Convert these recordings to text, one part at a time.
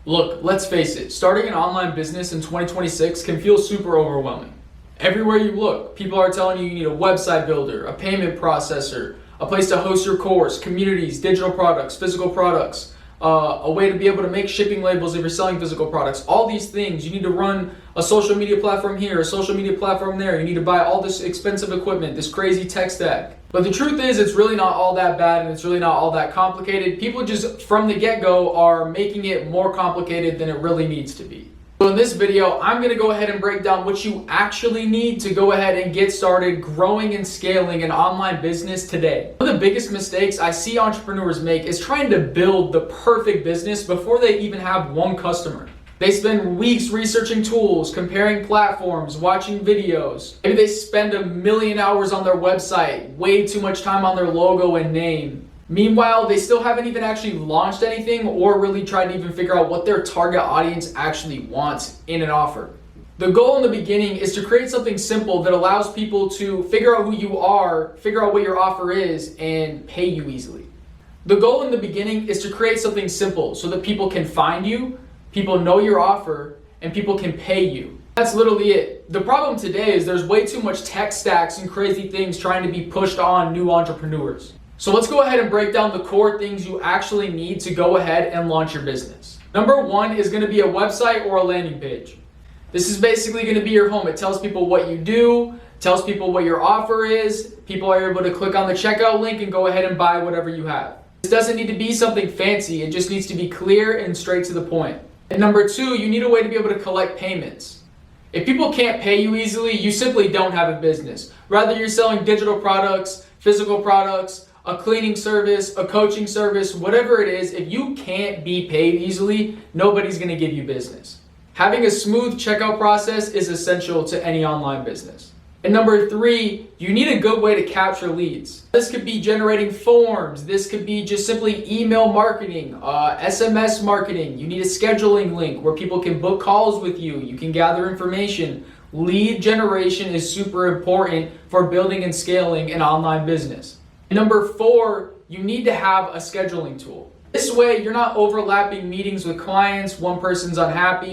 Look, let's face it, starting an online business in 2026 can feel super overwhelming. Everywhere you look, people are telling you need a website builder, a payment processor, a place to host your course, communities, digital products, physical products, a way to be able to make shipping labels if you're selling physical products. All these things, you need to run a social media platform here, a social media platform there. You need to buy all this expensive equipment, this crazy tech stack. But the truth is, it's really not all that bad and it's really not all that complicated. People just from the get-go are making it more complicated than it really needs to be. So in this video, I'm going to go ahead and break down what you actually need to go ahead and get started growing and scaling an online business today. One of the biggest mistakes I see entrepreneurs make is trying to build the perfect business before they even have one customer. They spend weeks researching tools, comparing platforms, watching videos. Maybe they spend 1,000,000 hours on their website, way too much time on their logo and name. Meanwhile, they still haven't even actually launched anything or really tried to even figure out what their target audience actually wants in an offer. The goal in the beginning is to create something simple that allows people to figure out who you are, figure out what your offer is, and pay you easily. The goal in the beginning is to create something simple so that people can find you, people know your offer, and people can pay you. That's literally it. The problem today is there's way too much tech stacks and crazy things trying to be pushed on new entrepreneurs. So let's go ahead and break down the core things you actually need to go ahead and launch your business. Number one is going to be a website or a landing page. This is basically going to be your home. It tells people what you do, tells people what your offer is. People are able to click on the checkout link and go ahead and buy whatever you have. This doesn't need to be something fancy. It just needs to be clear and straight to the point. And number two, you need a way to be able to collect payments. If people can't pay you easily, you simply don't have a business. Whether you're selling digital products, physical products, a cleaning service, a coaching service, whatever it is, if you can't be paid easily, nobody's going to give you business. Having a smooth checkout process is essential to any online business. And number three, you need a good way to capture leads. This could be generating forms. This could be just simply email marketing, SMS marketing. You need a scheduling link where people can book calls with you. You can gather information. Lead generation is super important for building and scaling an online business. Number four, you need to have a scheduling tool. This way, you're not overlapping meetings with clients. One person's unhappy,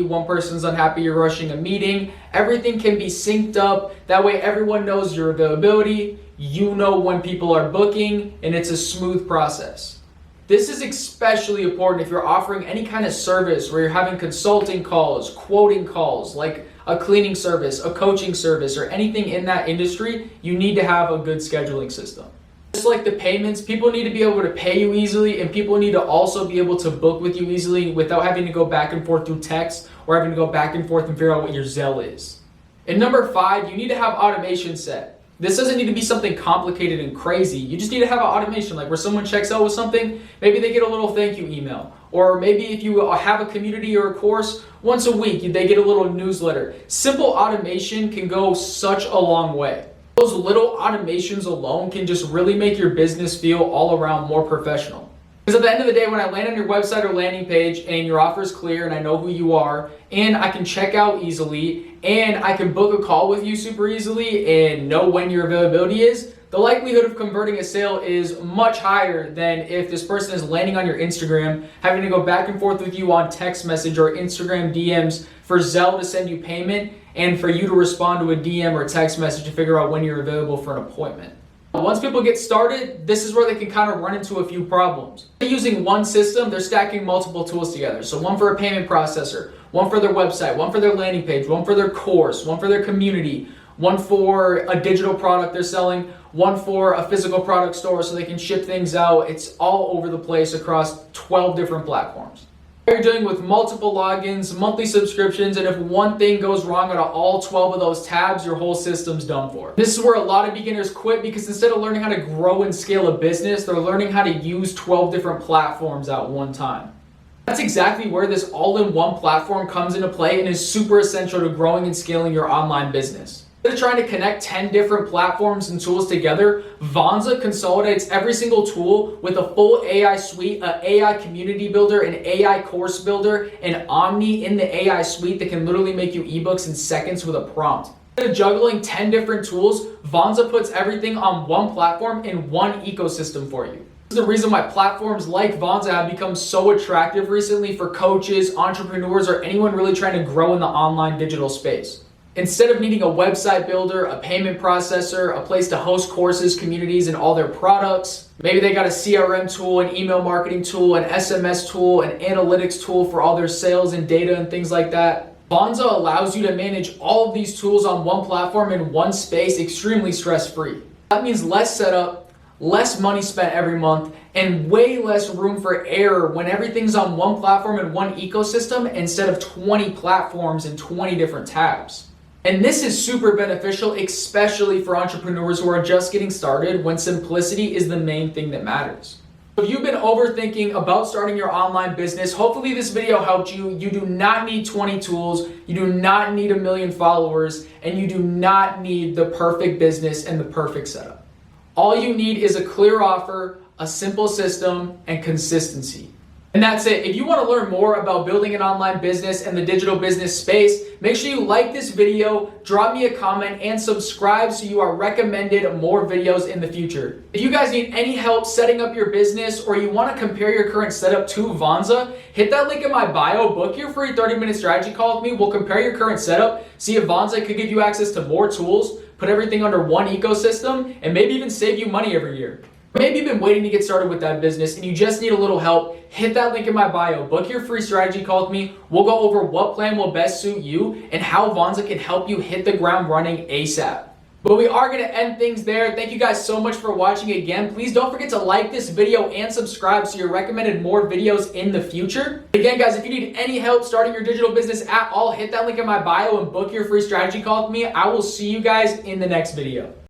you're rushing a meeting. Everything can be synced up. That way, everyone knows your availability. You know when people are booking, and it's a smooth process. This is especially important if you're offering any kind of service where you're having consulting calls, quoting calls, like a cleaning service, a coaching service, or anything in that industry. You need to have a good scheduling system. Just like the payments, people need to be able to pay you easily, and people need to also be able to book with you easily without having to go back and forth through text or having to go back and forth and figure out what your Zelle is. And number five, you need to have automation set. This doesn't need to be something complicated and crazy. You just need to have an automation, like where someone checks out with something, maybe they get a little thank you email. Or maybe if you have a community or a course, once a week they get a little newsletter. Simple automation can go such a long way. Those little automations alone can just really make your business feel all around more professional. Because at the end of the day, when I land on your website or landing page and your offer is clear and I know who you are and I can check out easily and I can book a call with you super easily and know when your availability is, the likelihood of converting a sale is much higher than if this person is landing on your Instagram, having to go back and forth with you on text message or Instagram DMs for Zelle to send you payment and for you to respond to a DM or text message to figure out when you're available for an appointment. Once people get started, this is where they can kind of run into a few problems. They're using one system, they're stacking multiple tools together. So one for a payment processor, one for their website, one for their landing page, one for their course, one for their community, one for a digital product they're selling, one for a physical product store so they can ship things out. It's all over the place across 12 different platforms. You're dealing with multiple logins, monthly subscriptions, and if one thing goes wrong out of all 12 of those tabs, your whole system's done for. This is where a lot of beginners quit because instead of learning how to grow and scale a business, they're learning how to use 12 different platforms at one time. That's exactly where this all-in-one platform comes into play and is super essential to growing and scaling your online business. Instead of trying to connect 10 different platforms and tools together, Vonza consolidates every single tool with a full AI suite, an AI community builder, an AI course builder, and Omni in the AI suite that can literally make you ebooks in seconds with a prompt. Instead of juggling 10 different tools, Vonza puts everything on one platform in one ecosystem for you. This is the reason why platforms like Vonza have become so attractive recently for coaches, entrepreneurs, or anyone really trying to grow in the online digital space. Instead of needing a website builder, a payment processor, a place to host courses, communities, and all their products, maybe they got a CRM tool, an email marketing tool, an SMS tool, an analytics tool for all their sales and data and things like that. Vonza allows you to manage all of these tools on one platform in one space extremely stress-free. That means less setup, less money spent every month, and way less room for error when everything's on one platform and one ecosystem instead of 20 platforms and 20 different tabs. And this is super beneficial, especially for entrepreneurs who are just getting started when simplicity is the main thing that matters. If you've been overthinking about starting your online business, hopefully this video helped you. You do not need 20 tools, you do not need 1 million followers, and you do not need the perfect business and the perfect setup. All you need is a clear offer, a simple system, and consistency. And that's it. If you want to learn more about building an online business and the digital business space, make sure you like this video, drop me a comment, and subscribe so you are recommended more videos in the future. If you guys need any help setting up your business or you want to compare your current setup to Vonza, hit that link in my bio, book your free 30-minute strategy call with me. We'll compare your current setup, see if Vonza could give you access to more tools, put everything under one ecosystem, and maybe even save you money every year. Maybe you've been waiting to get started with that business and you just need a little help. Hit that link in my bio, book your free strategy call with me. We'll go over what plan will best suit you and how Vonza can help you hit the ground running ASAP. But we are going to end things there. Thank you guys so much for watching again. Please don't forget to like this video and subscribe so you're recommended more videos in the future. Again, guys, if you need any help starting your digital business at all, hit that link in my bio and book your free strategy call with me. I will see you guys in the next video.